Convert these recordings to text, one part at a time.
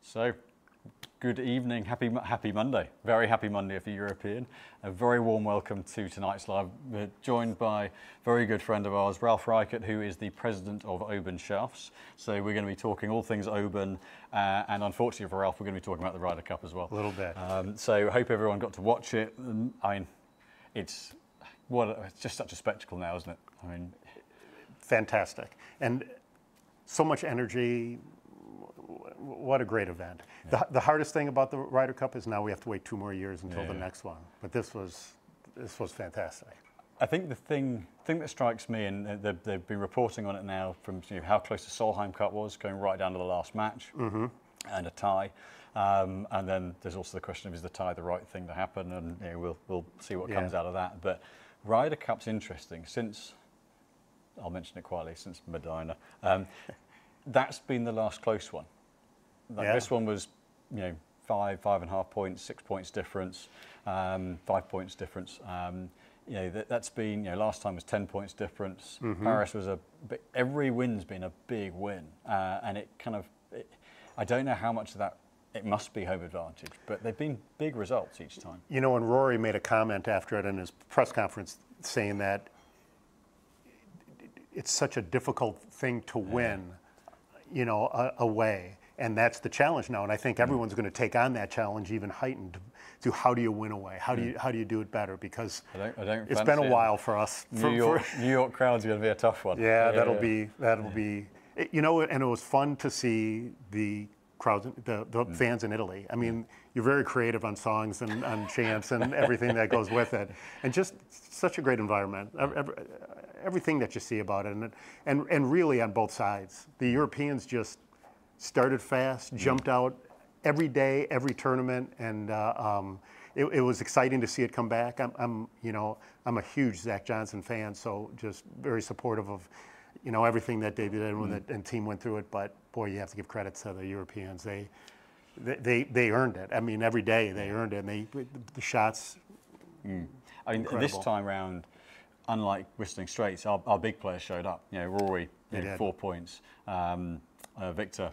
So, good evening, happy Monday. Very happy Monday if you're European. A very warm welcome to tonight's live. We're joined by a very good friend of ours, Ralf Reichert, who is the president of Oban Shafts. So we're going to be talking all things Oban, and unfortunately for Ralf, we're going to be talking about the Ryder Cup as well. A little bit. So I hope everyone got to watch it. I mean, it's just such a spectacle now, isn't it? I mean, fantastic. And so much energy. What a great event. Yeah. The hardest thing about the Ryder Cup is now we have to wait 2 more years until the next one. But this was fantastic. I think the thing that strikes me, and they've been reporting on it now from how close the Solheim Cup was, going right down to the last match and a tie. And then there's also the question of, is the tie the right thing to happen? And we'll see what comes out of that. But Ryder Cup's interesting since, I'll mention it quietly, since Medina. That's been the last close one. This one was, 5.5 points, 6 points difference, 5 points difference. That's been, last time was 10 points difference. Paris was every win's been a big win. And it kind of, I don't know how much of that, it must be home advantage, but they've been big results each time. And Rory made a comment after it in his press conference saying that it's such a difficult thing to win, away. And that's the challenge now, and I think everyone's going to take on that challenge, even heightened, to how do you win away? How do you do it better? Because it's been a while for us. New York crowd's going to be a tough one. That'll be. And it was fun to see the crowds, the fans in Italy. I mean, you're very creative on songs and on chants and everything that goes with it, and just such a great environment. Everything that you see about it, and really on both sides, the Europeans just started fast, jumped out every day, every tournament, and it was exciting to see it come back. I'm a huge Zach Johnson fan, so just very supportive of, everything that they did and team went through it. But boy, you have to give credit to the Europeans. They earned it. I mean, every day they earned it. And the shots. I mean, incredible. This time round, unlike Whistling Straits, our big players showed up. Rory, 4 points. Victor,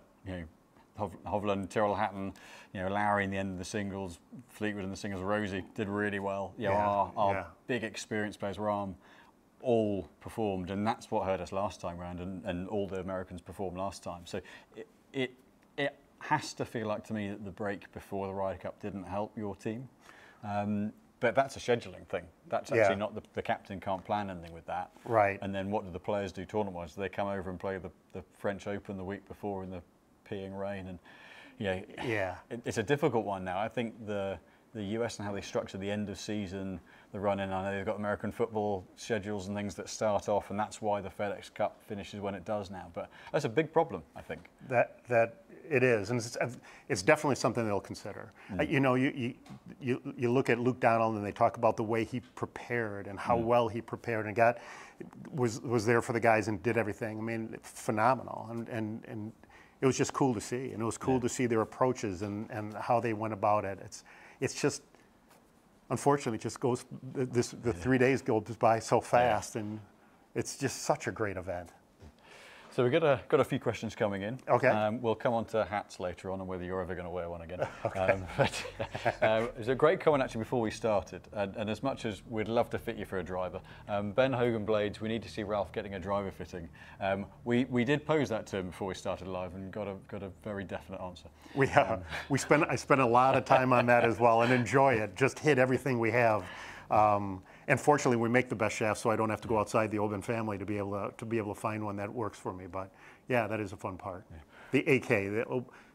Hovland, Tyrrell Hatton, Lowry in the end of the singles, Fleetwood in the singles, Rosie did really well. Our big experienced players, Rahm, all performed, and that's what hurt us last time round, and all the Americans performed last time. So it has to feel like to me that the break before the Ryder Cup didn't help your team. But that's a scheduling thing. That's actually not the captain can't plan anything with that. Right. And then what do the players do tournament-wise? Do they come over and play the French Open the week before in the peeing rain? And it's a difficult one now. I think the US and how they structure the end of season, the run-in. I know they've got American football schedules and things that start off, and that's why the FedEx Cup finishes when it does now. But that's a big problem, I think. That it is, and it's definitely something they'll consider. You look at Luke Donald, and they talk about the way he prepared and how well he prepared and was there for the guys and did everything. I mean, phenomenal, and it was just cool to see, and it was cool to see their approaches and how they went about it. It's just, unfortunately, it just goes, the 3 days go by so fast, and it's just such a great event. So we've got a few questions coming in. Okay. We'll come on to hats later on and whether you're ever going to wear one again. Okay. There's a great comment actually before we started, and as much as we'd love to fit you for a driver, Ben Hogan Blades, we need to see Ralf getting a driver fitting. We did pose that to him before we started live and got a very definite answer. I spent a lot of time on that as well and enjoy it. Just hit everything we have. And fortunately, we make the best shafts, so I don't have to go outside the Oban family to be able to find one that works for me. But yeah, that is a fun part. Yeah. The AK,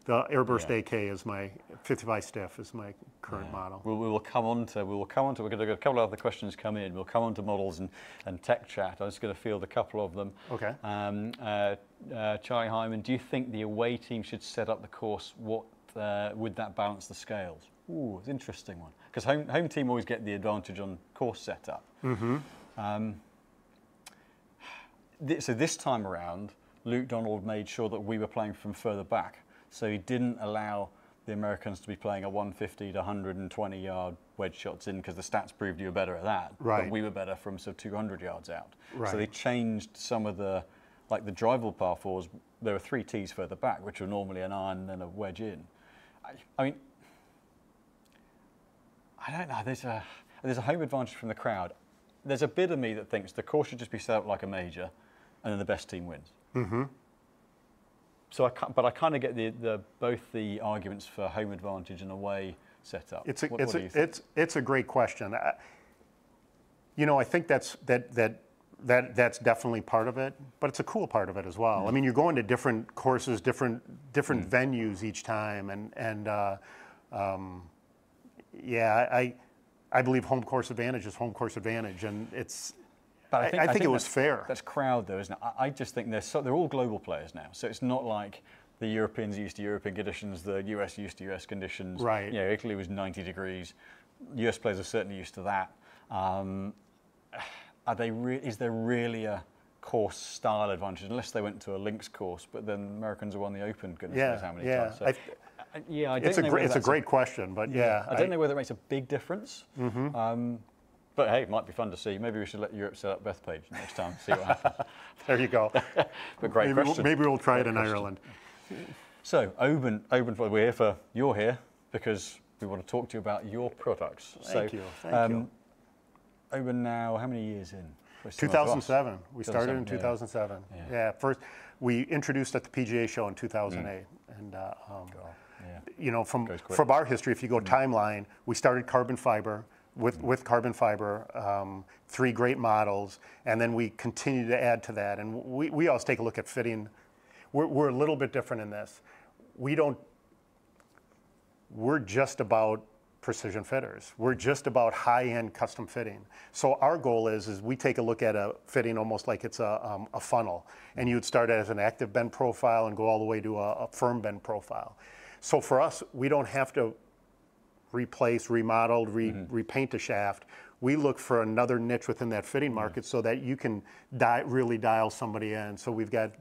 the Airburst AK is my 55 stiff is my current model. We will come on to. We're going to get a couple of other questions come in. We'll come on to models and tech chat. I'm just going to field a couple of them. Okay. Charlie Hyman, do you think the away team should set up the course? Would that balance the scales? Ooh, it's an interesting one. Because home team always get the advantage on course setup. So this time around, Luke Donald made sure that we were playing from further back. So he didn't allow the Americans to be playing a 150 to 120 yard wedge shots in because the stats proved you were better at that. Right. But we were better from sort of 200 yards out. Right. So they changed some of the, like the drivable par fours, there were 3 tees further back, which were normally an iron and a wedge in. I mean, I don't know. There's a home advantage from the crowd. There's a bit of me that thinks the course should just be set up like a major, and then the best team wins. Mm-hmm. So I kind of get both the arguments for home advantage and away setup. It's a great question. I think that's definitely part of it, but it's a cool part of it as well. I mean, you're going to different courses, different venues each time, and I believe home course advantage is home course advantage, and it's. But I think it was fair. That's crowd, though, isn't it? I just think they're all global players now, so it's not like the Europeans used to European conditions, the US used to US conditions. Right. Italy was 90 degrees. US players are certainly used to that. Is there really a course style advantage, unless they went to a links course? But then Americans have won the Open, goodness knows how many times. So, I don't know. It's a great question, but I don't know whether it makes a big difference. Mm-hmm. But hey, it might be fun to see. Maybe we should let Europe set up Bethpage next time, see what happens. There you go. But great question. Maybe we'll try it in Ireland. So, Oban, you're here because we want to talk to you about your products. Thank you. Oban now, how many years in? 2007. We started in 2007. Yeah. First, we introduced at the PGA show in 2008. And, from our history, if you go timeline, we started carbon fiber. With carbon fiber, 3 great models, and then we continue to add to that. And we always take a look at fitting. We're a little bit different in this. We're just about precision fitters. We're just about high-end custom fitting. So our goal is we take a look at a fitting almost like it's a funnel, and you'd start as an active bend profile and go all the way to a firm bend profile. So for us, we don't have to replace, remodel, repaint the shaft. We look for another niche within that fitting market so that you can really dial somebody in. So we've got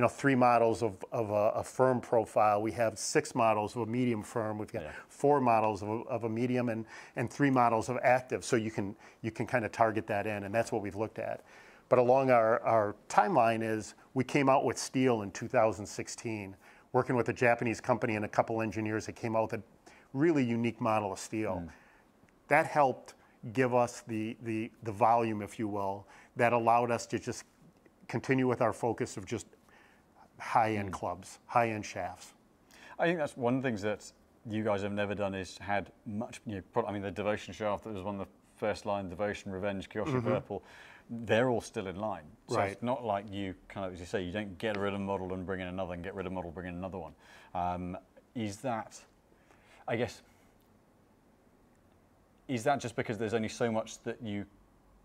3 models of a firm profile. We have 6 models of a medium firm. We've got 4 models of a medium and 3 models of active. So you can kind of target that in, and that's what we've looked at. But along our timeline is we came out with steel in 2016, working with a Japanese company and a couple engineers that came out with a really unique model of steel. That helped give us the volume, if you will, that allowed us to just continue with our focus of just high-end clubs, high-end shafts. I think that's one of the things that you guys have never done is had much, the Devotion shaft that was one of the first line, Devotion, Revenge, Kyoshi Purple, they're all still in line. So it's not like you kind of, as you say, you don't get rid of a model and bring in another and get rid of a model, bring in another one. Is that just because there's only so much that you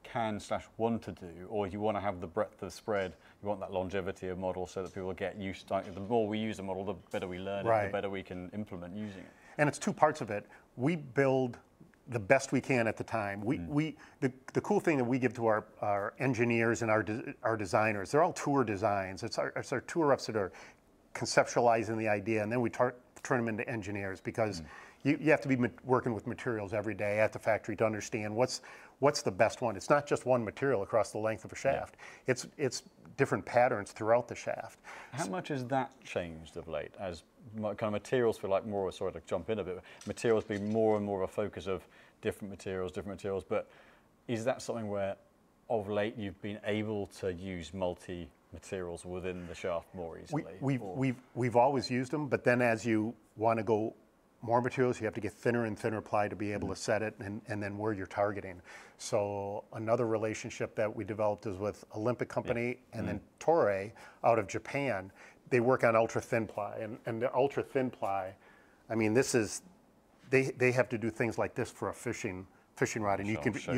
can/want to do, or you want to have the breadth of spread, you want that longevity of model so that people get used to it? The more we use a model, the better we learn it, the better we can implement using it. And it's 2 parts of it. We build the best we can at the time. The cool thing that we give to our engineers and our designers, they're all tour designs. It's our tour reps that are conceptualizing the idea, and then we turn them into engineers, because you have to be working with materials every day at the factory to understand what's the best one. It's not just one material across the length of a shaft. It's different patterns throughout the shaft. How much has that changed of late, as kind of materials feel like more, sorry to jump in a bit, materials being more and more of a focus of different materials, but is that something where of late you've been able to use materials within the shaft more easily? We've always used them, but then as you want to go more materials, you have to get thinner and thinner ply to be able to set it and then where you're targeting. So another relationship that we developed is with Olympic Company and then Toray out of Japan. They work on ultra thin ply, and the ultra thin ply, I mean, this is, they have to do things like this for a fishing rod, and you can so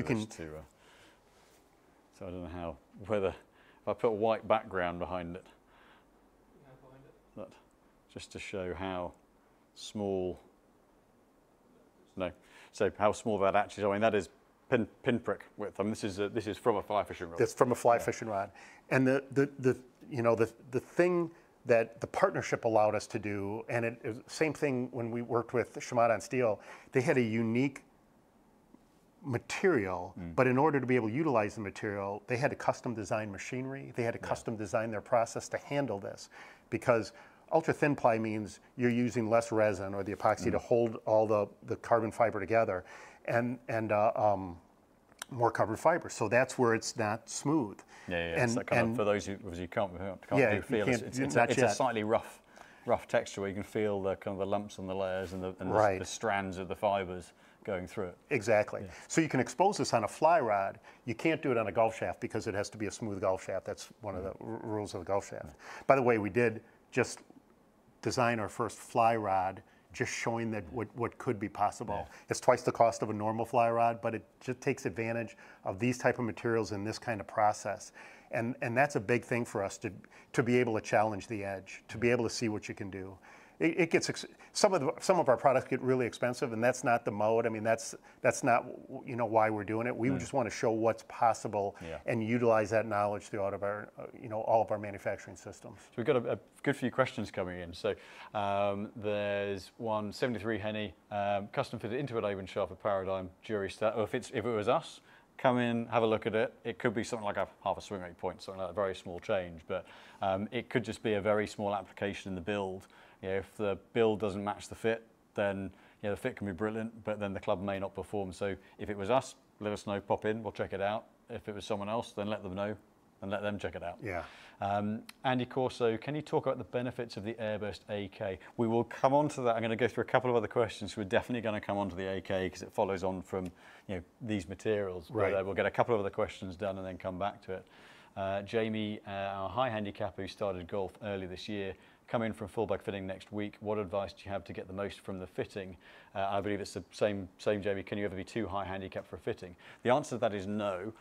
I don't know whether if I put a white background behind it, just to show how small. No, so how small that actually is. I mean, that is pinprick width. I mean, this is from a fly fishing rod. It's from a fly fishing rod, and the thing that the partnership allowed us to do, and it was the same thing when we worked with Shimada on steel. They had a unique material, but in order to be able to utilize the material, they had to custom design machinery. They had to custom design their process to handle this, because ultra thin ply means you're using less resin or the epoxy to hold all the carbon fiber together, and more carbon fiber. So that's where it's not smooth. Yeah. And, so kind of for those who can't do feel, it's a slightly rough texture where you can feel the kind of the lumps on the layers and the strands of the fibers going through it. Exactly. Yeah. So you can expose this on a fly rod. You can't do it on a golf shaft because it has to be a smooth golf shaft. That's one of the rules of the golf shaft. By the way, we did just design our first fly rod, just showing that what could be possible. Yeah. It's twice the cost of a normal fly rod, but it just takes advantage of these type of materials in this kind of process. And that's a big thing for us to be able to challenge the edge, to be able to see what you can do. It gets some of our products get really expensive, and that's not the mode. I mean, that's not why we're doing it. We just want to show what's possible and utilize that knowledge throughout of our all of our manufacturing systems. So we've got a good few questions coming in. So there's one 73 Henny, custom fitted into an Avon shaft with Paradigm jury stat. Or if it was us, come in, have a look at it. It could be something like half a swing rate point, something like a very small change, but it could just be a very small application in the build. If the build doesn't match the fit, then the fit can be brilliant, but then the club may not perform. So if it was us, let us know, pop in, we'll check it out. If it was someone else, then let them know and let them check it out. Yeah. Andy Corso, can you talk about the benefits of the Airburst AK? We will come on to that. I'm going to go through a couple of other questions. We're definitely going to come on to the AK because it follows on from these materials. Right. But, we'll get a couple of other questions done and then come back to it. Jamie, our high handicapper who started golf early this year, come in from full bag fitting next week. What advice do you have to get the most from the fitting? I believe it's the same, Jamie. Can you ever be too high handicap for a fitting? The answer to that is no.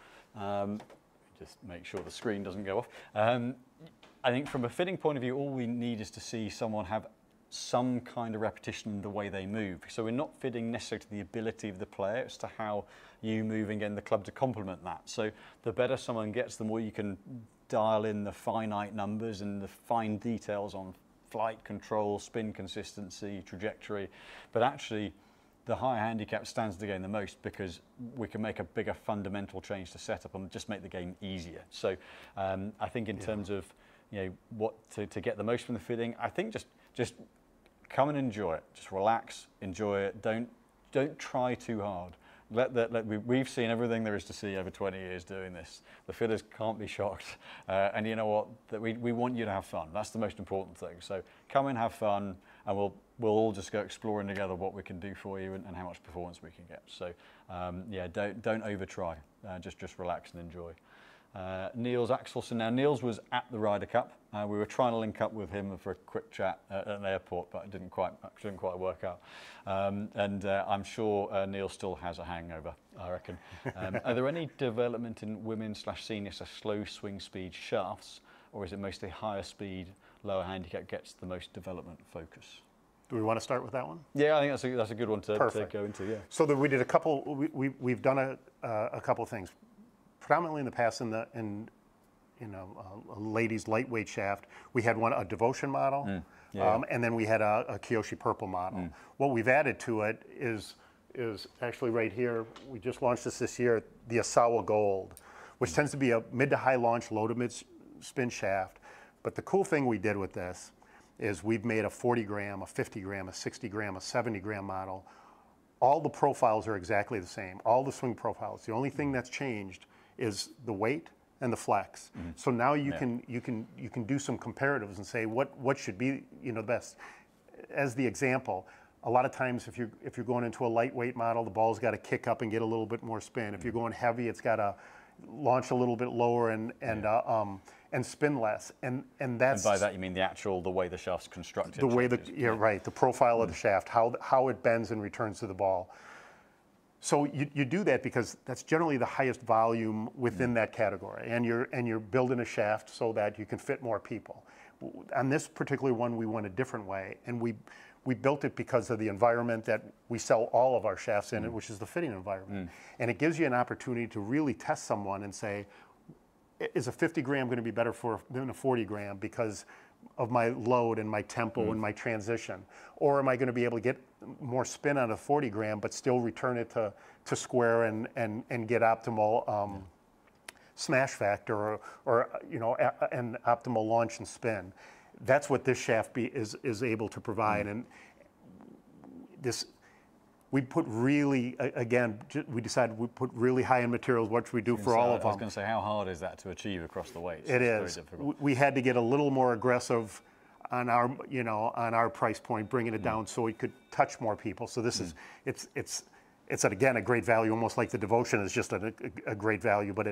Just make sure the screen doesn't go off. I think from a fitting point of view, all we need is to see someone have some kind of repetition in the way they move. So we're not fitting necessarily to the ability of the player, it's to how you move and getting the club to complement that. So the better someone gets, the more you can dial in the finite numbers and the fine details on flight control, spin consistency, trajectory. But actually, the higher handicap stands to gain the most because we can make a bigger fundamental change to setup and just make the game easier. So I think in terms of what to get the most from the fitting, I think just come and enjoy it. Just relax, enjoy it. Don't try too hard. We've seen everything there is to see over 20 years doing this. The fitters can't be shocked, and you know what? That we want you to have fun. That's the most important thing. So come and have fun, and we'll all just go exploring together what we can do for you and how much performance we can get. So don't over try. Just relax and enjoy. Niels Axelson. Now Niels was at the Ryder Cup. We were trying to link up with him for a quick chat at an airport, but it didn't quite work out. I'm sure Niels still has a hangover, I reckon. Are there any development in women/senior/slow swing speed shafts, or is it mostly higher speed, lower handicap gets the most development focus? Do we want to start with that one? Yeah, I think that's a good one to go into. Yeah. So we did a couple. We've done a couple of things. Predominantly in the past, in a ladies' lightweight shaft, we had a Devotion model, and then we had a Kiyoshi Purple model. What we've added to it is actually right here. We just launched this year, the Asawa Gold, which tends to be a mid to high launch, low to mid spin shaft. But the cool thing we did with this is we've made a 40 gram, a 50 gram, a 60 gram, a 70 gram model. All the profiles are exactly the same. All the swing profiles. The only thing that's changed is the weight and the flex. So now you can do some comparatives and say what should be the best. As the example, a lot of times if you're going into a lightweight model, the ball's got to kick up and get a little bit more spin. If you're going heavy, it's got to launch a little bit lower and spin less. And that's, and by that you mean the way the shaft's constructed. The way the profile of the shaft, how it bends and returns to the ball. So you do that because that's generally the highest volume within that category, and you're building a shaft so that you can fit more people. On this particular one, we went a different way, and we built it because of the environment that we sell all of our shafts in, which is the fitting environment. And it gives you an opportunity to really test someone and say, is a 50 gram going to be better than a 40 gram because of my load and my tempo and my transition? Or am I going to be able to get more spin on a 40 gram but still return it to square and get optimal smash factor or an optimal launch and spin? that's what this shaft is able to provide. And this, we put really, again, we decided we put really high-end materials, what should we do for all of them. I was going to say, how hard is that to achieve across the weights? It It's is. very difficult. We had to get a little more aggressive on our, on our price point, bringing it down so it could touch more people. So this is, it's again a great value, almost like the Devotion is just a great value, but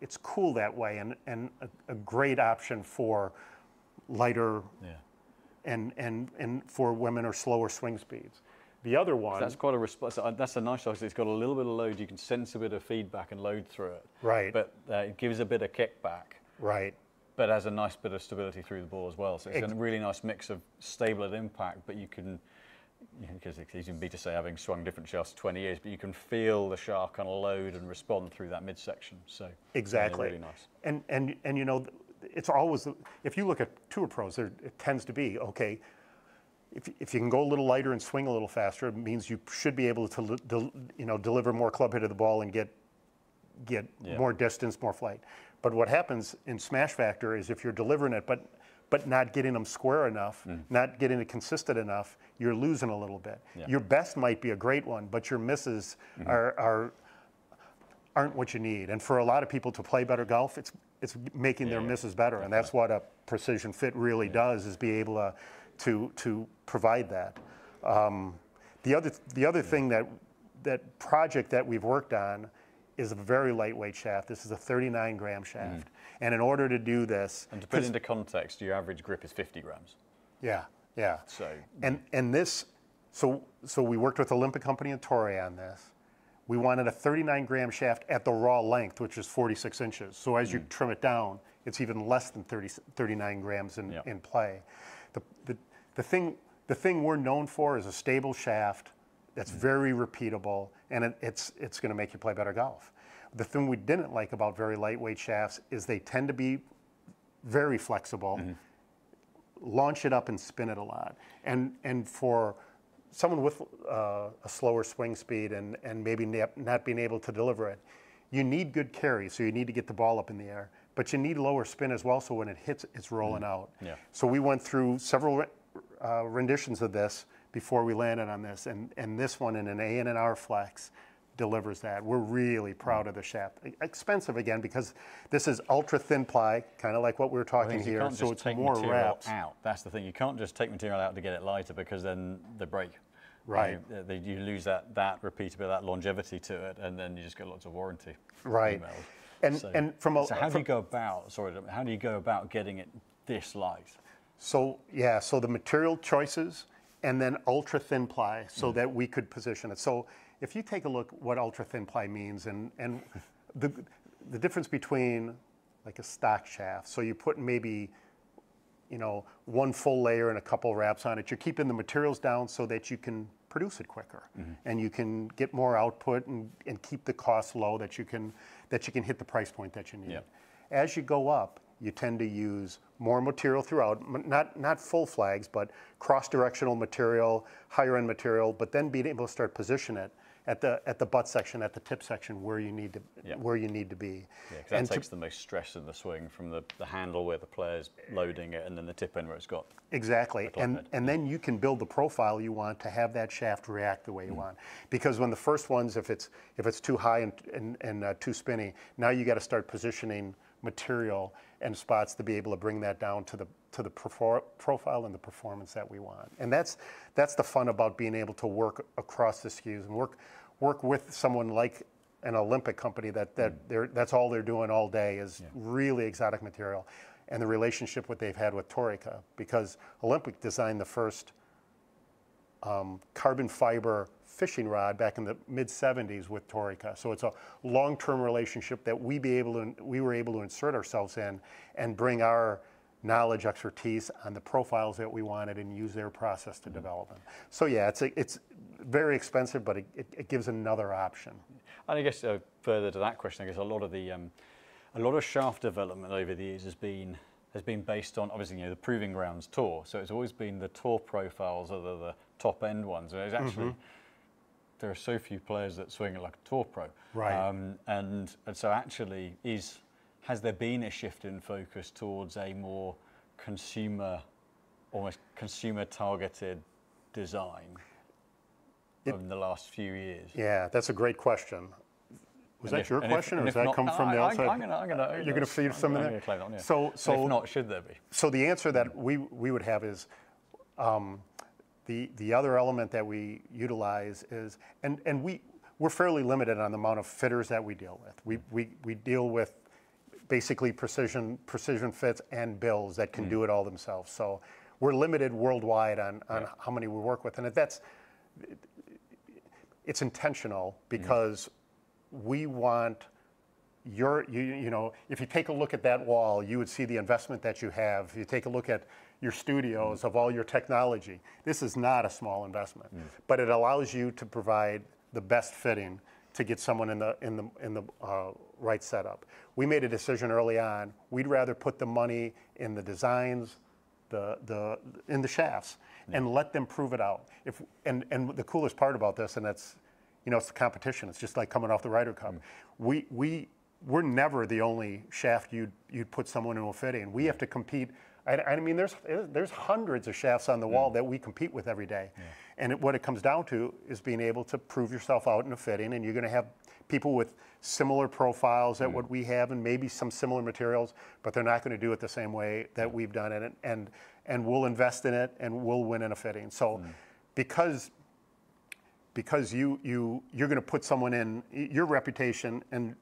it's cool that way, and a great option for lighter and for women or slower swing speeds. The other one, that's quite a response. That's a nice size. It's got a little bit of load. You can sense a bit of feedback and load through it. Right. But it gives a bit of kickback. Right. But has a nice bit of stability through the ball as well. So it's a really nice mix of stable at impact, but you can, because it's easy to say having swung different shafts for 20 years, but you can feel the shaft kind of load and respond through that midsection. So exactly. Really nice. And it's always, if you look at tour pros, it tends to be, okay, if you can go a little lighter and swing a little faster, it means you should be able to deliver more club hit of the ball and get more distance, more flight. But what happens in smash factor is if you're delivering it, but not getting them square enough, not getting it consistent enough, you're losing a little bit. Yeah. Your best might be a great one, but your misses aren't what you need. And for a lot of people to play better golf, it's making their misses better, and that's what a precision fit really does, is be able to provide that. The other thing that project that we've worked on is a very lightweight shaft. This is a 39-gram shaft. And in order to do this... And to put it into context, your average grip is 50 grams. Yeah, yeah. So we worked with Olympic Company and Torrey on this. We wanted a 39-gram shaft at the raw length, which is 46 inches. So as you trim it down, it's even less than 39 grams in play. The thing we're known for is a stable shaft that's very repeatable, and it's going to make you play better golf. The thing we didn't like about very lightweight shafts is they tend to be very flexible, launch it up and spin it a lot. And for someone with a slower swing speed and maybe not being able to deliver it, you need good carry, so you need to get the ball up in the air. But you need lower spin as well, so when it hits, it's rolling out. Yeah. So we went through several renditions of this before we landed on this, and this one in an A and an R flex delivers that. We're really proud of the shaft. Expensive again, because this is ultra thin ply, kind of like what we were talking here, so it's more wraps. Out. That's the thing. You can't just take material out to get it lighter, because then they break. Right. You lose that repeatability, that longevity to it, and then you just get lots of warranty. Right. So how do you go about getting it this light? So the material choices, and then ultra thin ply, so that we could position it. So if you take a look what ultra thin ply means, and the difference between like a stock shaft, so you put maybe one full layer and a couple wraps on it, you're keeping the materials down so that you can produce it quicker, and you can get more output and keep the cost low, that you can hit the price point that you need. Yep. As you go up, you tend to use more material throughout, not full flags, but cross-directional material, higher-end material, but then being able to start position it at the butt section, at the tip section, where you need to be. Yeah, because that takes the most stress in the swing, from the handle where the player's loading it, and then the tip end where it's got. Exactly, and then you can build the profile you want to have that shaft react the way you want. Because when the first ones, if it's too high and too spinny, now you got to start positioning material and spots to be able to bring that down to the profile and the performance that we want. And that's the fun about being able to work across the SKUs and work with someone like an Olympic company that's all they're doing all day is really exotic material, and the relationship what they've had with Torica, because Olympic designed the first carbon fiber fishing rod back in the mid-'70s with Torica. So it's a long-term relationship that we were able to insert ourselves in and bring our knowledge, expertise on the profiles that we wanted and use their process to develop them. So yeah, it's very expensive, but it gives another option. And I guess further to that question, I guess a lot of shaft development over the years has been based on, obviously, the Proving Grounds Tour. So it's always been the tour profiles are the top end ones. And it's actually there are so few players that swing it like a tour pro. Right. And so actually has there been a shift in focus towards a more consumer, almost consumer-targeted design in the last few years? Yeah, that's a great question. Was that your question, or does that not, come from the outside? You're going to feed some in there? Claim that, yeah. So if not, should there be? So the answer that we would have is, the other element that we utilize is, and we're fairly limited on the amount of fitters that we deal with. We deal with basically precision fits and builds that can do it all themselves. So we're limited worldwide on how many we work with, and it's intentional because we want you know, if you take a look at that wall, you would see the investment that you have. If you take a look at your studios of all your technology, this is not a small investment, but it allows you to provide the best fitting to get someone in the right setup. We made a decision early on. We'd rather put the money in the designs, in the shafts, and let them prove it out. And the coolest part about this, and that's, you know, it's the competition. It's just like coming off the Ryder Cup. We're never the only shaft you'd put someone in a fitting. We have to compete. I mean, there's hundreds of shafts on the wall that we compete with every day. Yeah. And what it comes down to is being able to prove yourself out in a fitting, and you're going to have people with similar profiles at what we have and maybe some similar materials, but they're not going to do it the same way that we've done it, and we'll invest in it and we'll win in a fitting. So because you're going to put someone in, your reputation and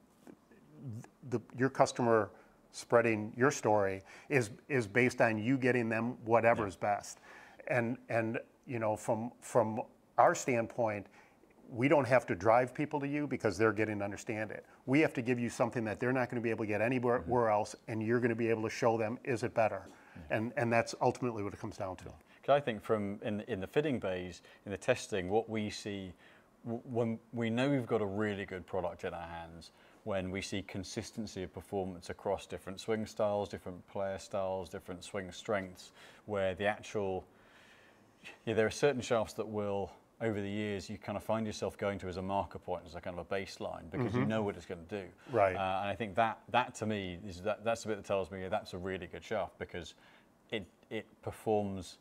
your customer spreading your story is based on you getting them whatever's best. And you know, from our standpoint, we don't have to drive people to you because they're getting to understand it. We have to give you something that they're not going to be able to get anywhere else, and you're going to be able to show them, is it better? And that's ultimately what it comes down to. Because I think in the fitting bays, in the testing, what we see, when we know we've got a really good product in our hands, when we see consistency of performance across different swing styles, different player styles, different swing strengths, where the actual, there are certain shafts that will, over the years, you kind of find yourself going to as a marker point, as a kind of a baseline, because you know what it's going to do. Right. And I think that to me, that's the bit that tells me that's a really good shaft, because it performs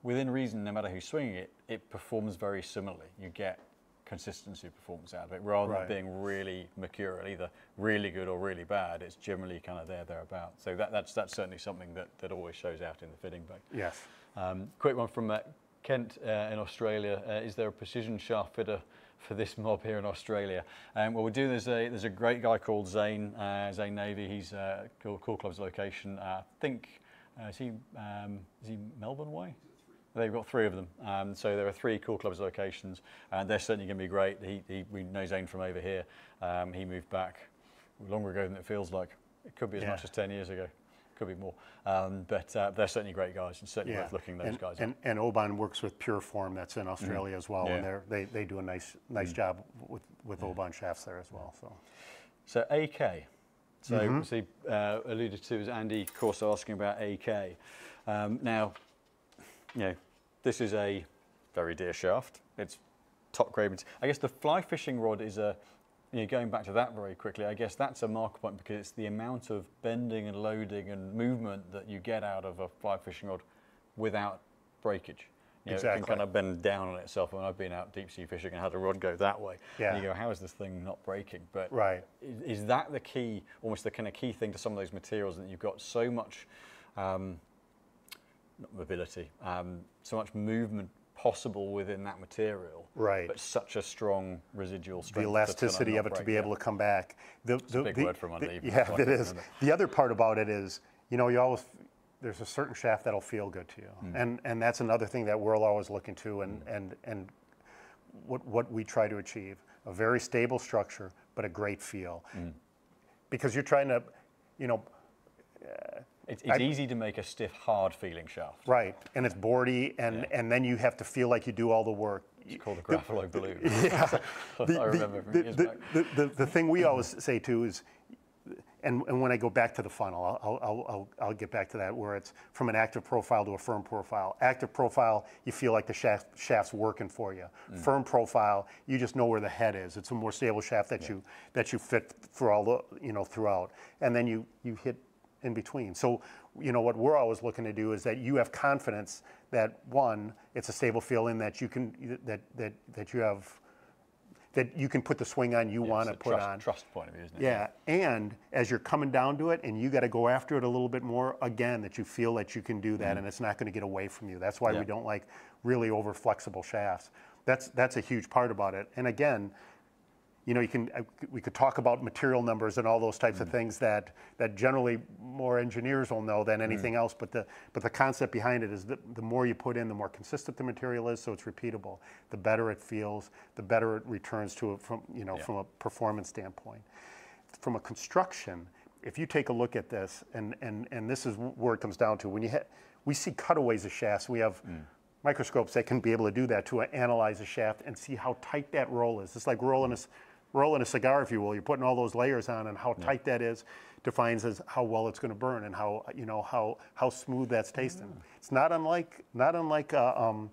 within reason, no matter who's swinging it, it performs very similarly. You get consistency of performance out of it, rather than being really mercurial, either really good or really bad. It's generally kind of thereabouts. So that's certainly something that always shows out in the fitting bay. Yes. Quick one from Kent in Australia. Is there a precision shaft fitter for this mob here in Australia? Well, we're doing, there's a great guy called Zane Navy. He's Cool Club's location. I think, is he Melbourne way? They've got 3 of them, so there are 3 Cool Clubs locations, and they're certainly going to be great. We know Zane from over here. He moved back longer ago than it feels like. It could be as much as 10 years ago, could be more. But they're certainly great guys, and certainly worth looking those guys up. And Oban works with Pure Form, that's in Australia as well, and they do a nice job with Oban shafts there as well. So AK. So see, alluded to as Andy Corso asking about AK. Now, you know, this is a very dear shaft. It's top grade. I guess the fly fishing rod is going back to that very quickly, I guess that's a marker point, because it's the amount of bending and loading and movement that you get out of a fly fishing rod without breakage. Exactly. It can kind of bend down on itself. When I've been out deep sea fishing and had a rod go that way, and you go, how is this thing not breaking? But is that the key, almost the kind of key thing to some of those materials, that you've got so much, not mobility, so much movement possible within that material, but such a strong residual strength. The elasticity of it to be able to come back. It's a big word for Monday. Yeah, it is. The other part about it is, you know, there's a certain shaft that'll feel good to you, and that's another thing that we're always looking to, and what we try to achieve: a very stable structure, but a great feel, because you're trying to, you know. It's easy to make a stiff, hard-feeling shaft. Right, and it's boardy, and then you have to feel like you do all the work. It's called a Graffalo balloon. Yeah. I remember from years back. The thing we always say too is, and when I go back to the funnel, I'll get back to that, where it's from an active profile to a firm profile. Active profile, you feel like the shaft's working for you. Firm profile, you just know where the head is. It's a more stable shaft that you fit for all the, throughout. And then you hit in between. So, what we're always looking to do is that you have confidence that, one, it's a stable feeling, that you can that you can put the swing on you want to put on. Trust point of view, isn't it? Yeah, and as you're coming down to it and you got to go after it a little bit more, again, that you feel that you can do that and it's not going to get away from you. That's why we don't like really over flexible shafts. That's a huge part about it. And again, we could talk about material numbers and all those types of things that generally more engineers will know than anything else. But the concept behind it is that the more you put in, the more consistent the material is, so it's repeatable. The better it feels, the better it returns to it from a performance standpoint. From a construction, if you take a look at this, and this is where it comes down to, we see cutaways of shafts. We have microscopes that can be able to do that, to analyze a shaft and see how tight that roll is. It's like rolling a cigar, if you will. You're putting all those layers on, and how tight that is defines as how well it's going to burn, and how smooth that's tasting. It's not unlike from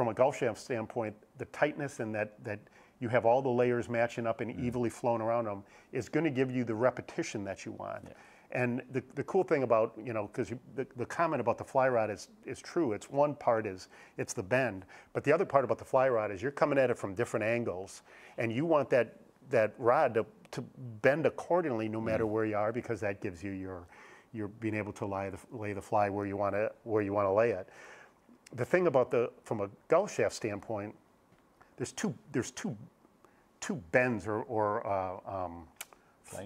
a golf shaft standpoint, the tightness and that you have all the layers matching up and evenly flowing around them is going to give you the repetition that you want. And the cool thing about, because the comment about the fly rod is true. It's one part it's the bend, but the other part about the fly rod is you're coming at it from different angles, and you want that rod to bend accordingly no matter where you are, because that gives you your being able to lay the fly where you want to lay it. The thing about from a golf shaft standpoint, there's two bends or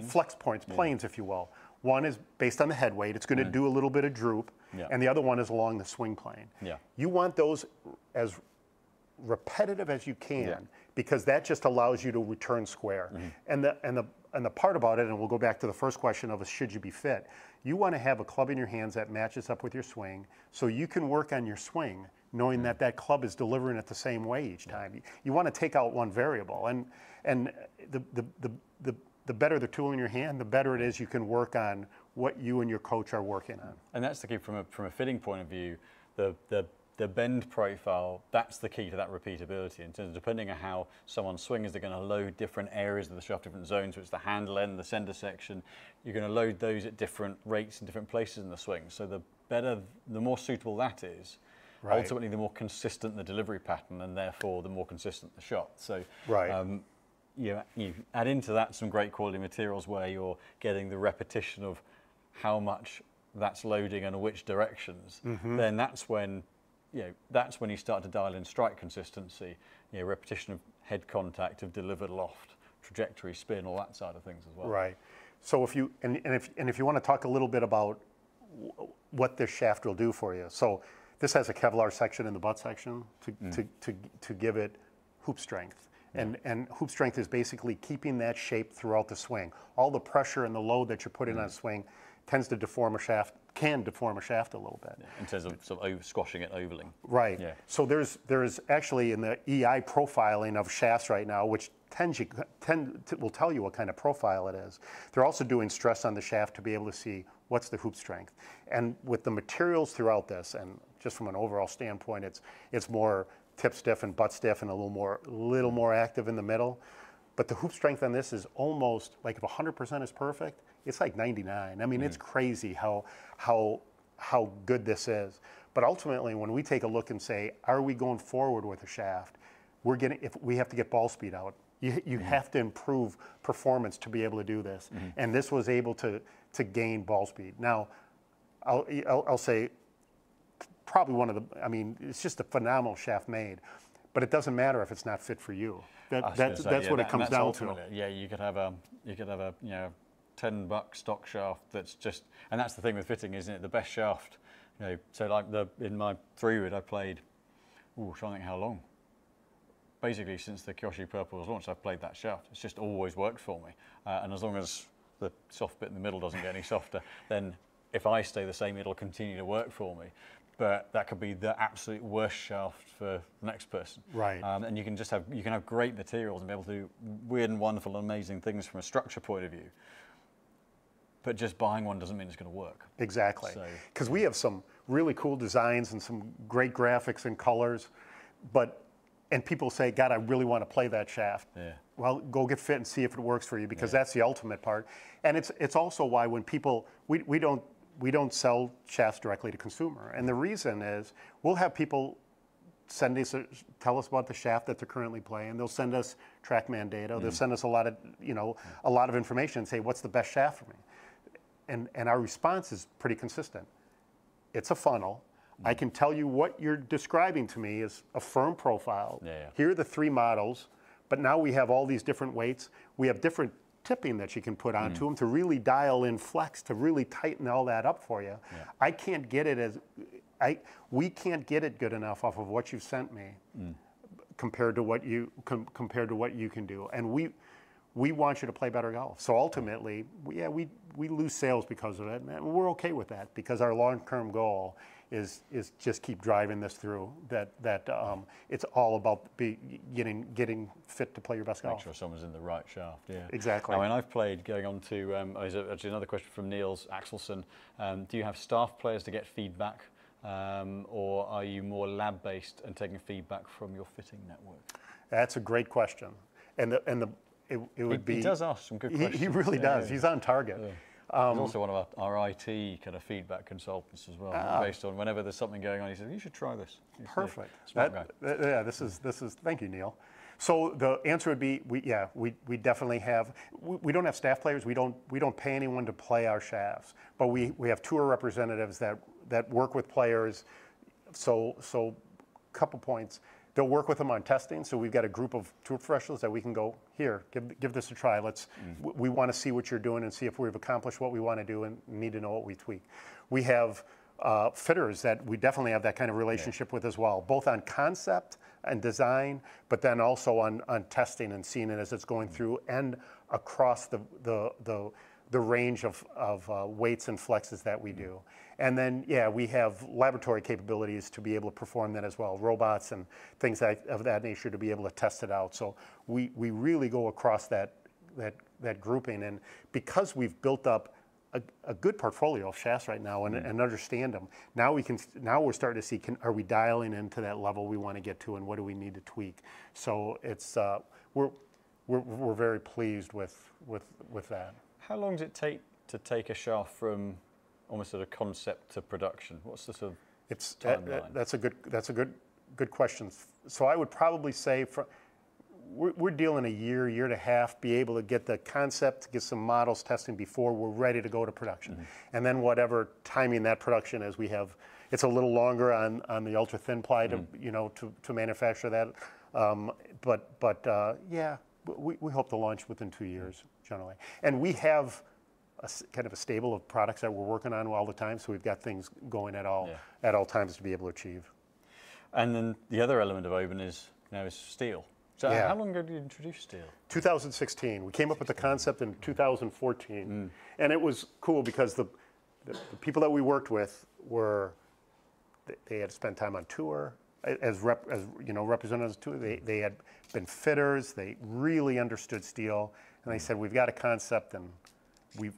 flex points, planes, if you will. One is based on the head weight. It's going to do a little bit of droop. And the other one is along the swing plane. You want those as repetitive as you can, because that just allows you to return square. And the part about it, and we'll go back to the first question of should you be fit, you want to have a club in your hands that matches up with your swing, so you can work on your swing knowing that club is delivering it the same way each time. You want to take out one variable, and the better the tool in your hand, the better it is you can work on what you and your coach are working on. And that's the key from a fitting point of view. The bend profile, that's the key to that repeatability, in terms of depending on how someone swings, they're going to load different areas of the shaft, different zones, which is the handle end, the center section. You're going to load those at different rates in different places in the swing. So the more suitable that is, ultimately the more consistent the delivery pattern, and therefore the more consistent the shot. So you add into that some great quality materials where you're getting the repetition of how much that's loading and which directions. Then that's when you start to dial in strike consistency, repetition of head contact, of delivered loft, trajectory, spin, all that side of things as well. Right. So if you want to talk a little bit about what this shaft will do for you, so this has a Kevlar section in the butt section to give it hoop strength. And hoop strength is basically keeping that shape throughout the swing. All the pressure and the load that you're putting on a swing tends to deform a shaft, can deform a shaft a little bit. In terms of sort of squashing it, ovaling. Right. So there's actually in the EI profiling of shafts right now, which will tell you what kind of profile it is. They're also doing stress on the shaft to be able to see what's the hoop strength. And with the materials throughout this, and just from an overall standpoint, it's more tip stiff and butt stiff and a little more active in the middle. But the hoop strength on this is almost like, if 100% is perfect, it's like 99. I mean, it's crazy how good this is. But ultimately, when we take a look and say, are we going forward with a shaft, if we have to get ball speed out. You have to improve performance to be able to do this. And this was able to gain ball speed. Now, I'll say, probably it's just a phenomenal shaft made, but it doesn't matter if it's not fit for you. That's what it comes down to. Yeah, you could have a $10 stock shaft that's just, and that's the thing with fitting, isn't it? The best shaft, so like in my 3-wood I played, trying to think how long. Basically since the Kyoshi Purple was launched, I've played that shaft. It's just always worked for me. And as long as the soft bit in the middle doesn't get any softer, then if I stay the same, it'll continue to work for me. But that could be the absolute worst shaft for the next person. Right. And you can have great materials and be able to do weird and wonderful and amazing things from a structure point of view. but just buying one doesn't mean it's going to work. Exactly. So, Because we have some really cool designs and some great graphics and colors, and people say, God, I really want to play that shaft. Yeah. Well, go get fit and see if it works for you, because that's the ultimate part. And it's also why when people, we don't sell shafts directly to consumer. And the reason is we'll have people tell us about the shaft that they're currently playing. They'll send us TrackMan data. They'll send us a lot of information and say, what's the best shaft for me? And our response is pretty consistent. It's a funnel. I can tell you what you're describing to me is a firm profile. Here are the 3 models, but now we have all these different weights. We have different tipping that you can put onto them to really dial in flex, to really tighten all that up for you. I can't get it we can't get it good enough off of what you've sent me compared to what you can do. And we want you to play better golf. So ultimately, we lose sales because of it, and we're okay with that, because our long-term goal is just keep driving this through. That it's all about getting fit to play your best golf. Make sure someone's in the right shaft. Yeah, exactly. I mean, I've played going on to. Actually, another question from Niels Axelson. Do you have staff players to get feedback, or are you more lab-based and taking feedback from your fitting network? That's a great question, it would be. He does ask some good questions. He really does. He's on target. Yeah. He's also one of our IT kind of feedback consultants as well, based on whenever there's something going on. He says, "You should try this." Perfect. Smart guy. This is. Thank you, Neil. So the answer would be, we definitely have. We don't have staff players. We don't pay anyone to play our shafts, but we have tour representatives that work with players. So couple points. They'll work with them on testing. So we've got a group of tour professionals that we can go, here, give this a try. We want to see what you're doing and see if we've accomplished what we want to do and need to know what we tweak. We have fitters that we definitely have that kind of relationship with as well, both on concept and design, but then also on testing and seeing it as it's going through and across the range of weights and flexes that we do. And then, we have laboratory capabilities to be able to perform that as well, robots and things of that nature to be able to test it out. So we really go across that grouping. And because we've built up a good portfolio of shafts right now and understand them, now we're starting to see, are we dialing into that level we want to get to, and what do we need to tweak? So it's we're very pleased with that. How long does it take to take a shaft from almost sort of concept to production? What's the sort of timeline? That's a good question. So I would probably say we're dealing a year and a half, be able to get the concept, get some models testing before we're ready to go to production. And then whatever timing that production is, it's a little longer on the ultra thin ply to manufacture that. We hope to launch within 2 years generally. And we have kind of a stable of products that we're working on all the time, so we've got things going at all times to be able to achieve. And then the other element of Oban is steel. So how long ago did you introduce steel? 2016. We came up with the concept in 2014, and it was cool because the people that we worked with they had spent time on tour as representatives of tour. They had been fitters. They really understood steel, and they said, "We've got a concept, and we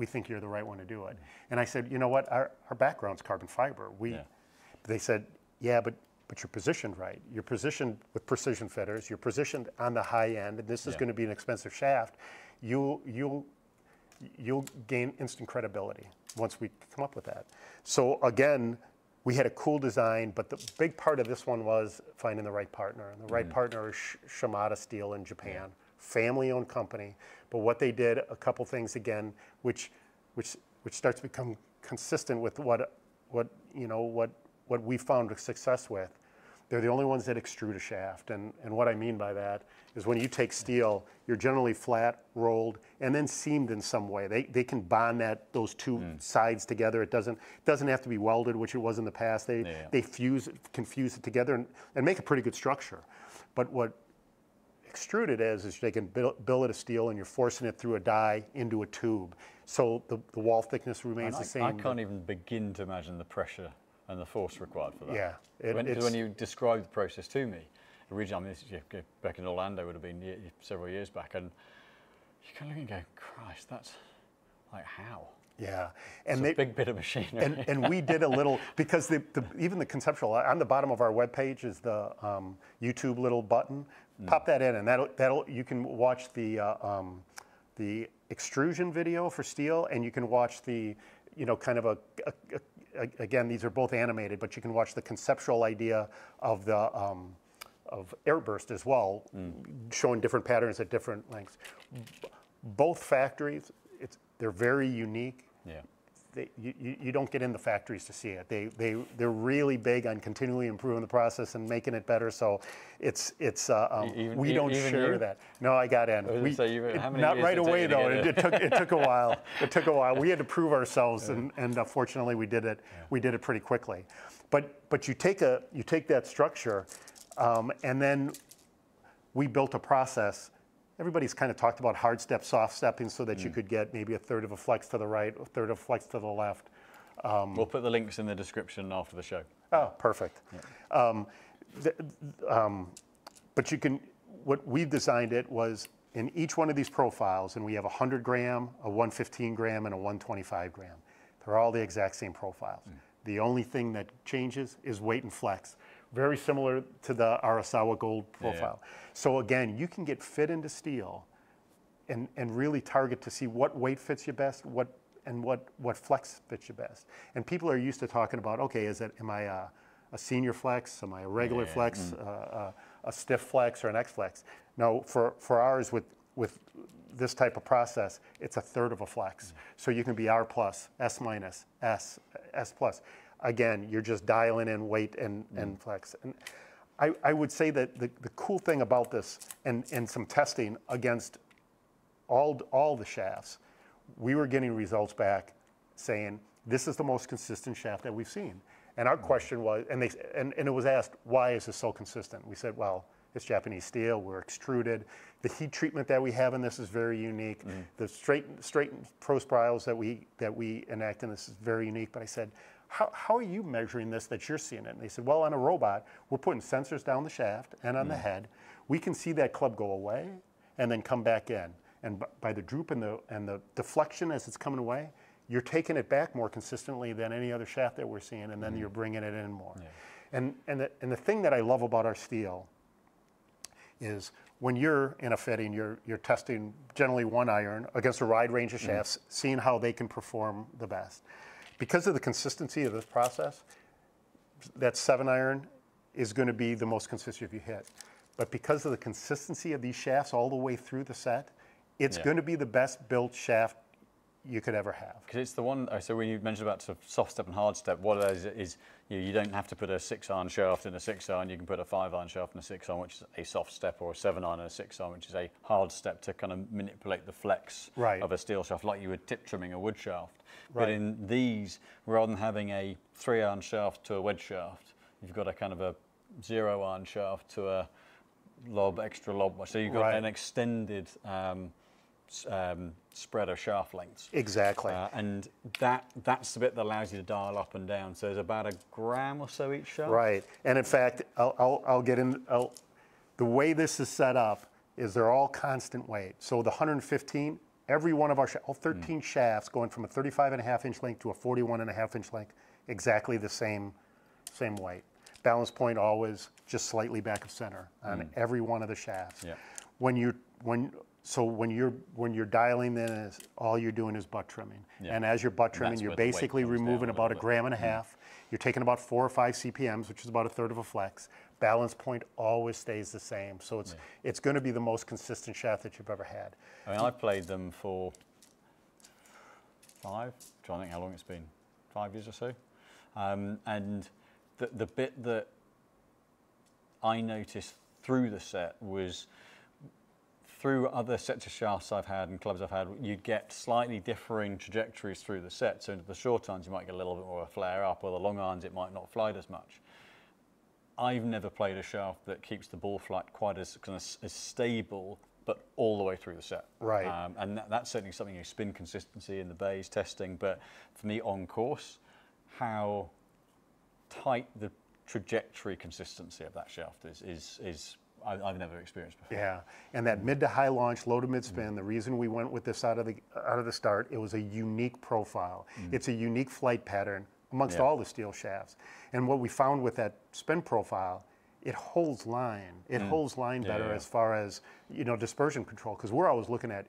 think you're the right one to do it." And I said, "You know what? Our background's carbon fiber." They said, "Yeah, but you're positioned right. You're positioned with precision fitters. You're positioned on the high end, and this is going to be an expensive shaft. You'll gain instant credibility once we come up with that." So again, we had a cool design, but the big part of this one was finding the right partner. And the right partner is Shimada Steel in Japan, family-owned company. But what they did, a couple things again, which starts to become consistent with what we found success with. They're the only ones that extrude a shaft. And what I mean by that is when you take steel, you're generally flat, rolled, and then seamed in some way. They can bond those two sides together. It doesn't have to be welded, which it was in the past. They can fuse it together and make a pretty good structure. But what extruded is they can billet of steel, and you're forcing it through a die into a tube. So the wall thickness remains the same. I can't even begin to imagine the pressure and the force required for that. Yeah. When you described the process to me, originally, back in Orlando would have been several years back, and You can look and go, Christ, that's like how? Yeah, It's a big bit of machinery. and we did a little, because even the conceptual, on the bottom of our webpage is the YouTube little button. Pop that in, and that'll you can watch the extrusion video for steel, and you can watch the, kind of again, these are both animated, but you can watch the conceptual idea of the of airburst as well, showing different patterns at different lengths. Both factories, they're very unique. Yeah. You don't get in the factories to see it. They're really big on continually improving the process and making it better. So we don't share that. No, I got in. How many not years right did away it take though. It took a while. It took a while. We had to prove ourselves, and fortunately we did it. Yeah. We did it pretty quickly. But you take that structure, and then we built a process. Everybody's kind of talked about hard step, soft stepping, so that you could get maybe a third of a flex to the right, a third of a flex to the left. We'll put the links in the description after the show. Oh, perfect. Yeah. But what we've designed it was in each one of these profiles, and we have a 100 gram, a 115 gram, and a 125 gram. They're all the exact same profiles. The only thing that changes is weight and flex. Very similar to the Arasawa Gold profile. Yeah. So again, you can get fit into steel and really target to see what weight fits you best, what flex fits you best. And people are used to talking about, okay, am I a senior flex? Am I a regular flex, a stiff flex, or an X flex? No, for ours with this type of process, it's a third of a flex. So you can be R plus, S minus, S plus. Again, you're just dialing in weight and flex. And I would say that the cool thing about this, and some testing against all the shafts, we were getting results back saying, this is the most consistent shaft that we've seen. And our question was, and it was asked, why is this so consistent? We said, well, it's Japanese steel, we're extruded. The heat treatment that we have in this is very unique. The straight prospirals that we enact in this is very unique. But I said, how are you measuring this that you're seeing it? And they said, well, on a robot, we're putting sensors down the shaft and on the head. We can see that club go away and then come back in. And by the droop and the deflection as it's coming away, you're taking it back more consistently than any other shaft that we're seeing, and then you're bringing it in more. Yeah. And the thing that I love about our steel is when you're in a fitting, you're testing generally one iron against a wide range of shafts, seeing how they can perform the best. Because of the consistency of this process, that 7 iron is going to be the most consistent you hit. But because of the consistency of these shafts all the way through the set, it's going to be the best built shaft you could ever have. Because it's the one, so when you mentioned about sort of soft step and hard step, what it is you don't have to put a 6 iron shaft in a 6 iron, you can put a 5 iron shaft in a 6 iron, which is a soft step, or a 7 iron in a 6 iron, which is a hard step to kind of manipulate the flex of a steel shaft, like you would tip trimming a wood shaft. Right. But in these, rather than having a 3 iron shaft to a wedge shaft, you've got a kind of a 0 iron shaft to a extra lob. So you've got an extended spread of shaft lengths. Exactly. And that's the bit that allows you to dial up and down. So there's about a gram or so each shaft. Right. And in fact, I'll get in. The way this is set up is they're all constant weight. So the 115, every one of our all 13 shafts going from a 35.5 inch length to a 41.5 inch length, exactly the same weight. Balance point always just slightly back of center on every one of the shafts. Yeah. When you're dialing in, all you're doing is butt trimming. Yeah. And as you're butt trimming, you're basically removing about a gram and a half. You're taking about 4 or 5 CPMs, which is about a third of a flex. Balance point always stays the same. So it's going to be the most consistent shaft that you've ever had. I mean, I've played them for 5, trying to think how long it's been, 5 years or so. And the bit that I noticed through the set was, through other sets of shafts I've had and clubs I've had, you'd get slightly differing trajectories through the set. So into the short irons, you might get a little bit more of a flare up, or the long irons, it might not flight as much. I've never played a shaft that keeps the ball flight quite as stable, but all the way through the set. Right. And that's certainly something, you spin consistency in the bays testing, but for me on course, how tight the trajectory consistency of that shaft is I've never experienced before. Yeah, and that mid to high launch, low to mid spin. The reason we went with this out of the start, it was a unique profile. It's a unique flight pattern amongst all the steel shafts. And what we found with that spin profile, it holds line. It holds line better as far as dispersion control, because we're always looking at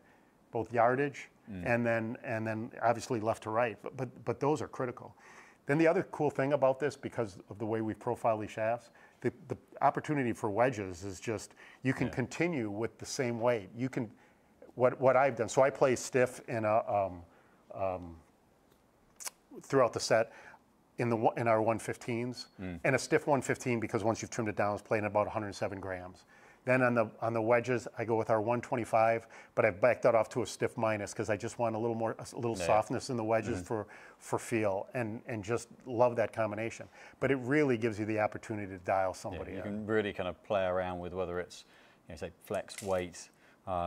both yardage and then obviously left to right. But those are critical. Then the other cool thing about this, because of the way we've profiled these shafts, the opportunity for wedges is just, you can continue with the same weight. You can, what I've done, so I play stiff in throughout the set in our 115s, and a stiff 115, because once you've trimmed it down, it's playing about 107 grams. Then on the wedges, I go with our 125, but I've backed that off to a stiff minus, because I just want a little softness in the wedges for feel, and just love that combination. But it really gives you the opportunity to dial somebody in. You can really kind of play around with whether it's, say, flex weight.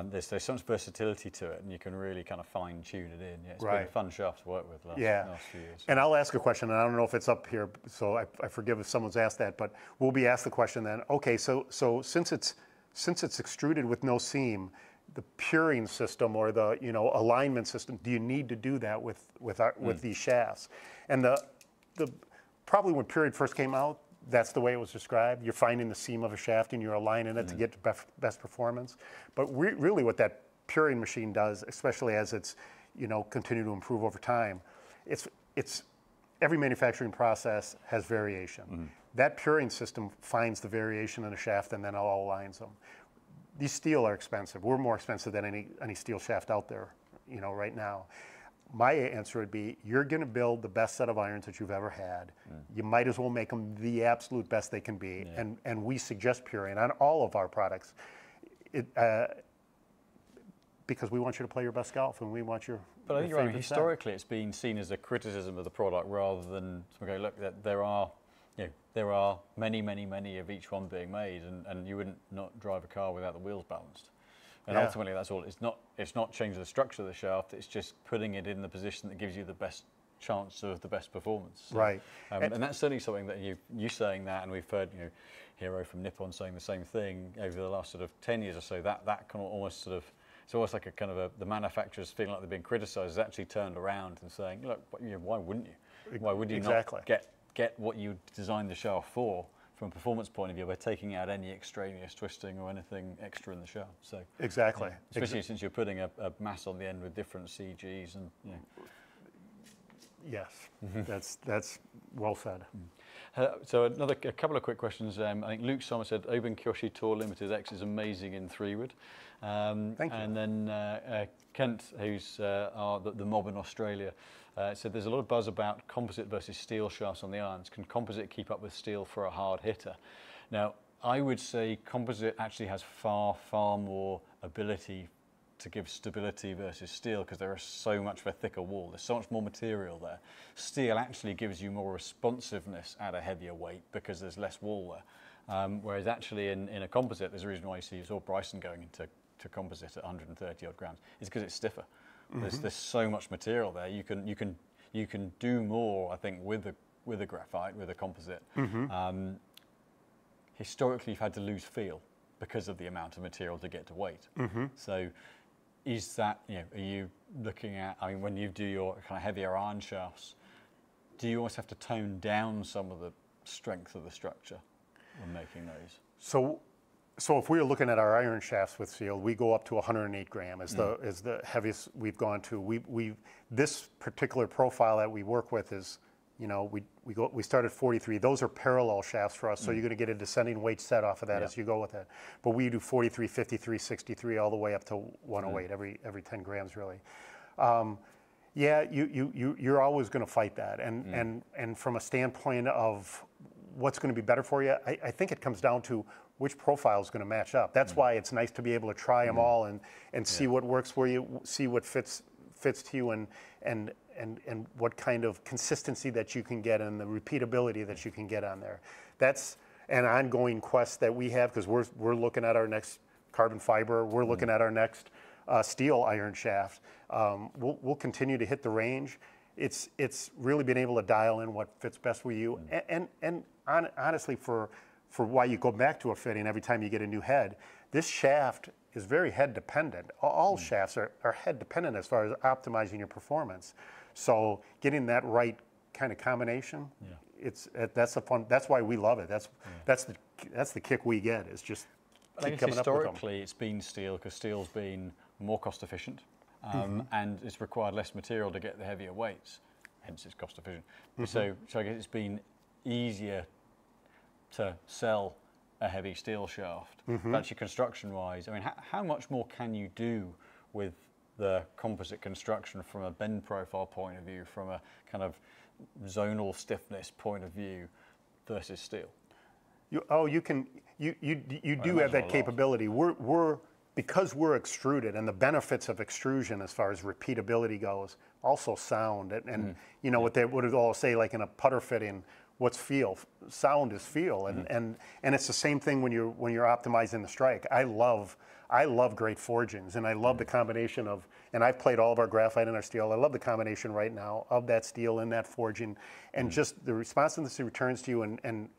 There's so much versatility to it, and you can really kind of fine tune it in. Yeah, it's been a fun shaft to work with last few years. And I'll ask a question, and I don't know if it's up here, so I forgive if someone's asked that, but we'll be asked the question then. Okay, so since it's extruded with no seam, the puring system or the alignment system, do you need to do that with these shafts? And the probably when Purion first came out, that's the way it was described. You're finding the seam of a shaft and you're aligning it to get best performance. But really what that Purion machine does, especially as it's continue to improve over time, it's every manufacturing process has variation. That Purion system finds the variation in a shaft and then all aligns them. These steel are expensive. We're more expensive than any steel shaft out there, right now. My answer would be, you're going to build the best set of irons that you've ever had. You might as well make them the absolute best they can be. And we suggest Purion on all of our products, because we want you to play your best golf, and we want your. But I think you're right. Historically, it's been seen as a criticism of the product rather than okay, look, there are many of each one being made, and you wouldn't not drive a car without the wheels balanced. And ultimately, that's all. It's not changing the structure of the shaft. It's just putting it in the position that gives you the best chance of the best performance. So, right. And that's certainly something that you saying that, and we've heard Hero from Nippon saying the same thing over the last sort of 10 years or so. That can almost sort of, it's almost like a kind of the manufacturers feeling like they're being criticised is actually turned around and saying, look, why wouldn't you? Why would you not get what you designed the shaft for? From a performance point of view, by taking out any extraneous twisting or anything extra in the shaft. So exactly, especially since you're putting a mass on the end with different CGs and. Yes, that's well said. So a couple of quick questions. I think Luke Sommer said Oben Kyoshi Tour Limited X is amazing in 3-wood. Thank you. And then Kent, who's the mob in Australia, said there's a lot of buzz about composite versus steel shafts on the irons. Can composite keep up with steel for a hard hitter? Now, I would say composite actually has far more ability to give stability versus steel, because there is so much of a thicker wall. There's so much more material there. Steel actually gives you more responsiveness at a heavier weight because there's less wall there. Whereas actually in a composite, there's a reason why you saw Bryson going into composite at 130 odd grams. It's because it's stiffer. There's so much material there. You can do more, I think, with a graphite, with a composite. Historically, you've had to lose feel because of the amount of material to get to weight. So is that, are you looking at, when you do your kind of heavier iron shafts, do you always have to tone down some of the strength of the structure when making those? So if we were looking at our iron shafts with steel, we go up to 108 gram is the heaviest we've gone to. This particular profile that we work with is, we start at 43. Those are parallel shafts for us, so you're going to get a descending weight set off of that as you go with it. But we do 43, 53, 63, all the way up to 108 every 10 grams really. You're always going to fight that, and from a standpoint of what's going to be better for you, I think it comes down to which profile is going to match up. That's why it's nice to be able to try them all and see what works for you, see what fits to you, and what kind of consistency that you can get and the repeatability that you can get on there. That's an ongoing quest that we have, because we're looking at our next carbon fiber, we're looking at our next steel iron shaft. We'll continue to hit the range. It's really been able to dial in what fits best with you, and honestly, for for why you go back to a fitting every time you get a new head. This shaft is very head dependent. All shafts are head dependent as far as optimizing your performance. So getting that right kind of combination, that's the fun. That's why we love it. That's the kick we get, is just keep coming up with them. Historically, it's been steel because steel's been more cost efficient, and it's required less material to get the heavier weights, hence it's cost efficient. So I guess it's been easier to sell a heavy steel shaft. But actually, construction-wise, I mean, how much more can you do with the composite construction from a bend profile point of view, from a kind of zonal stiffness point of view, versus steel? You do have that capability. Because we're extruded, and the benefits of extrusion as far as repeatability goes, also sound, and you know what it all say, like in a putter fitting, what's feel? Sound is feel, and it's the same thing when you're optimizing the strike. I love great forgings, and I love the combination of, and I've played all of our graphite and our steel. I love the combination right now of that steel and that forging, and just the responsiveness it returns to you, and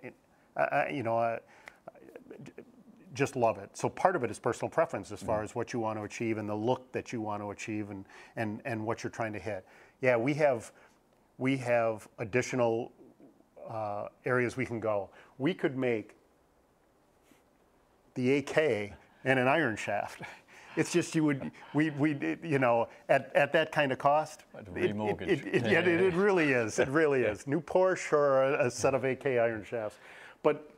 just love it. So part of it is personal preference as far as what you want to achieve and the look that you want to achieve, and what you're trying to hit. Yeah, we have additional areas we can go. We could make the AK and an iron shaft. It's just at that kind of cost, it really is. It really is. New Porsche or a set of AK iron shafts, but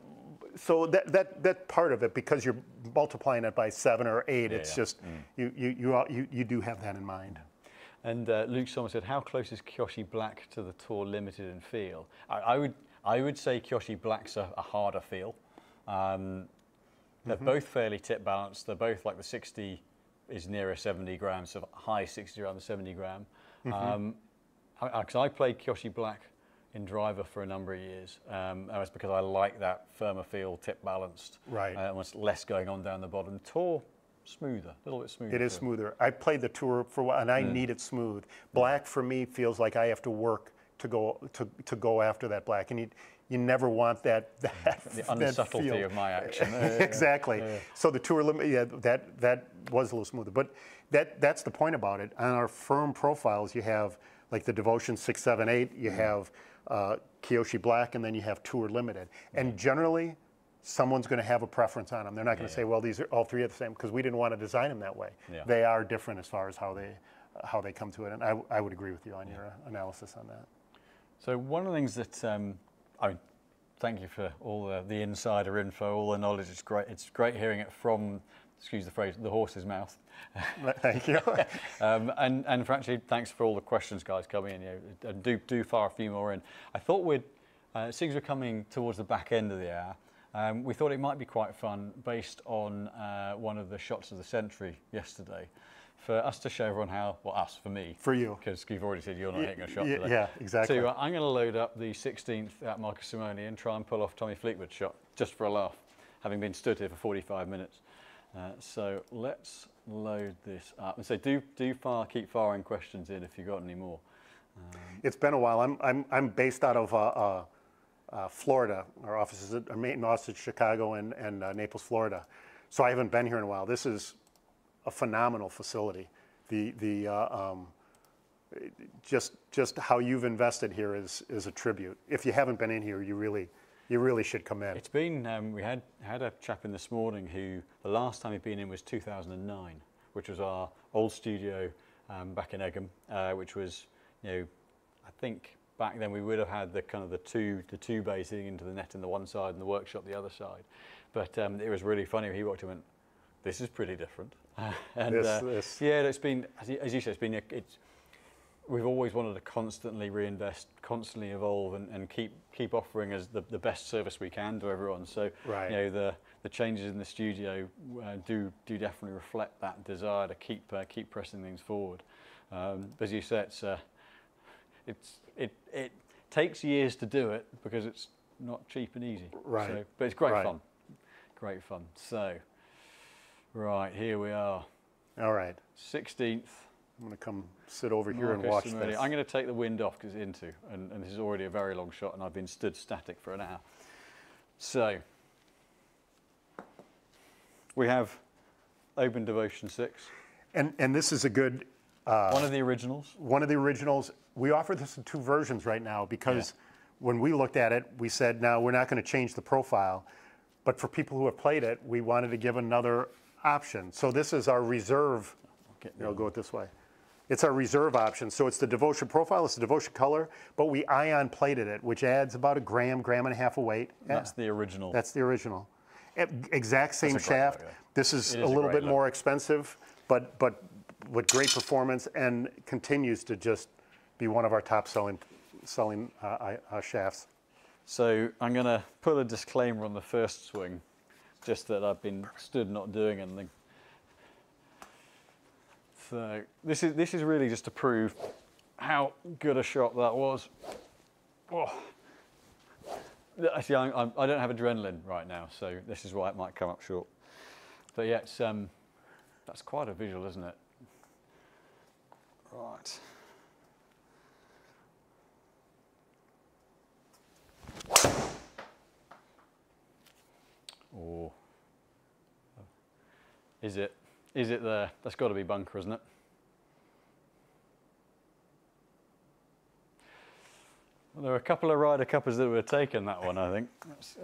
so that part of it, because you're multiplying it by 7 or 8, it's just you do have that in mind. And Luke Sommer said, how close is Kyoshi Black to the Tour Limited in feel? I would say Kyoshi Black's a harder feel. They're both fairly tip balanced. They're both like the 60 is nearer 70 grams, so high 60 around the 70 gram. Because I played Kyoshi Black in driver for a number of years. And it's because I like that firmer feel, tip balanced. Right. Almost less going on down the bottom. Tour, smoother, a little bit smoother. It is smoother. I played the Tour for a while, and I need it smooth. Black for me feels like I have to work to go after that black, and you never want that the unsubtlety feel. Of my action. Exactly. So the Tour Limit, that was a little smoother, but that's the point about it. On our firm profiles, you have like the Devotion 678, you have Kyoshi Black, and then you have Tour Limited, and generally, someone's going to have a preference on them. They're not going to say, well, these are all three are the same, because we didn't want to design them that way. They are different as far as how they come to it, and I would agree with you on your analysis on that. So one of the things that, I mean, thank you for all the insider info, all the knowledge. It's great. It's great hearing it from, excuse the phrase, the horse's mouth. Thank you. And for actually, thanks for all the questions, guys, coming in. And do fire a few more in. I thought seeing as we're coming towards the back end of the hour, we thought it might be quite fun, based on one of the shots of the century yesterday, for us to show everyone how, well, us, for me. For you. Because you've already said you're not hitting a shot today. Yeah, exactly. So I'm going to load up the 16th at Marcus Simone and try and pull off Tommy Fleetwood's shot, just for a laugh, having been stood here for 45 minutes. So let's load this up. And so keep firing questions in if you've got any more. It's been a while. I'm based out of Florida. Our offices are main office in Chicago and Naples, Florida. So I haven't been here in a while. This is a phenomenal facility. Just how you've invested here is a tribute. If you haven't been in here, you really should come in. It's been we had a chap in this morning who the last time he'd been in was 2009, which was our old studio back in Egham, which was, I think back then we would have had the kind of the two bays hitting into the net in the one side and the workshop the other side. But it was really funny. He walked in and went, "This is pretty different." And yeah, it's been, as you said, we've always wanted to constantly reinvest, constantly evolve, and keep offering us the best service we can to everyone. So the changes in the studio do definitely reflect that desire to keep pressing things forward. As you said, it takes years to do it because it's not cheap and easy. Right. So, but it's great fun. Great fun. So, right, here we are. All right. 16th. I'm going to come sit over here and watch this. I'm going to take the wind off because it's into, and this is already a very long shot, and I've been stood static for an hour. So, we have Open Devotion 6. And this is a good, One of the originals. one of the originals. We offer this in 2 versions right now because when we looked at it, we said, now we're not going to change the profile. But for people who have played it, we wanted to give another option. So this is our reserve. I'll go it this way. It's our reserve option. So it's the Devotion profile, it's the Devotion color, but we ion plated it, which adds about a gram and a half of weight. That's the original. That's the original. Exact same That's a great shaft. logo. This is It a is a little great bit logo. more expensive, but with great performance and continues to just be one of our top selling shafts. So I'm going to put a disclaimer on the first swing, just that I've been stood not doing anything. So this is really just to prove how good a shot that was. Oh. Actually, I don't have adrenaline right now, so this is why it might come up short. But yeah, it's that's quite a visual, isn't it? Right. Oh. Is it there? That's got to be bunker, isn't it? Well, there were a couple of Ryder Cuppers that were taking that one, I think.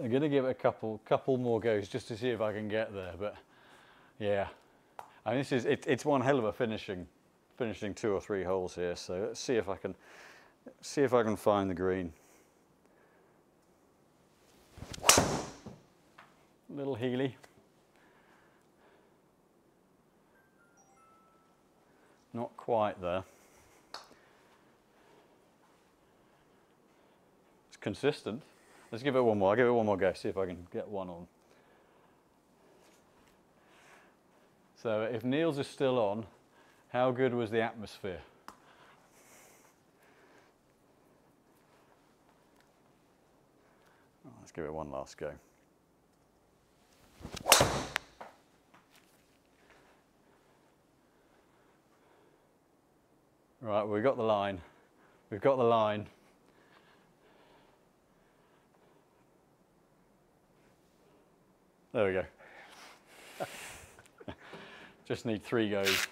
I'm going to give it a couple more goes just to see if I can get there. But yeah, I mean, it's one hell of a finishing 2 or 3 holes here. So let's see if I can find the green. Little Healy. Not quite there. It's consistent. Let's give it one more. I'll give it one more go, see if I can get one on. So if Niels is still on, how good was the atmosphere? Oh, let's give it one last go. Right, we've got the line. We've got the line. There we go. Just need 3 goes.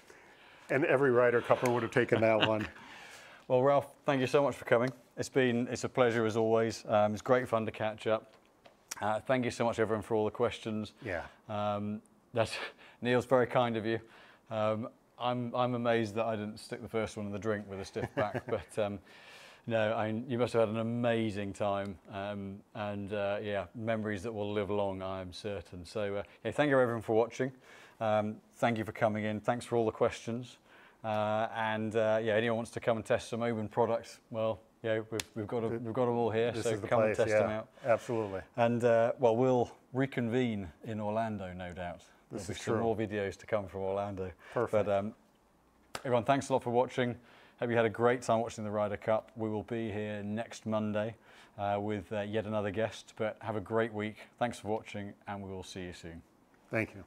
And every Ryder Cupper would have taken that one. Well, Ralph, thank you so much for coming. It's a pleasure as always. It's great fun to catch up. Thank you so much, everyone, for all the questions. Yeah. That's Neil's very kind of you. I'm amazed that I didn't stick the first one in the drink with a stiff back, but no, you must have had an amazing time, and yeah, memories that will live long, I'm certain. So yeah, thank you everyone for watching. Thank you for coming in. Thanks for all the questions. And yeah, anyone wants to come and test some Oben products, well, yeah, we've got them all here, so come and test them out. Absolutely. And well, we'll reconvene in Orlando, no doubt. There'll be some more videos to come from Orlando. Perfect. But everyone, thanks a lot for watching. Hope you had a great time watching the Ryder Cup. We will be here next Monday with yet another guest. But have a great week. Thanks for watching, and we will see you soon. Thank you.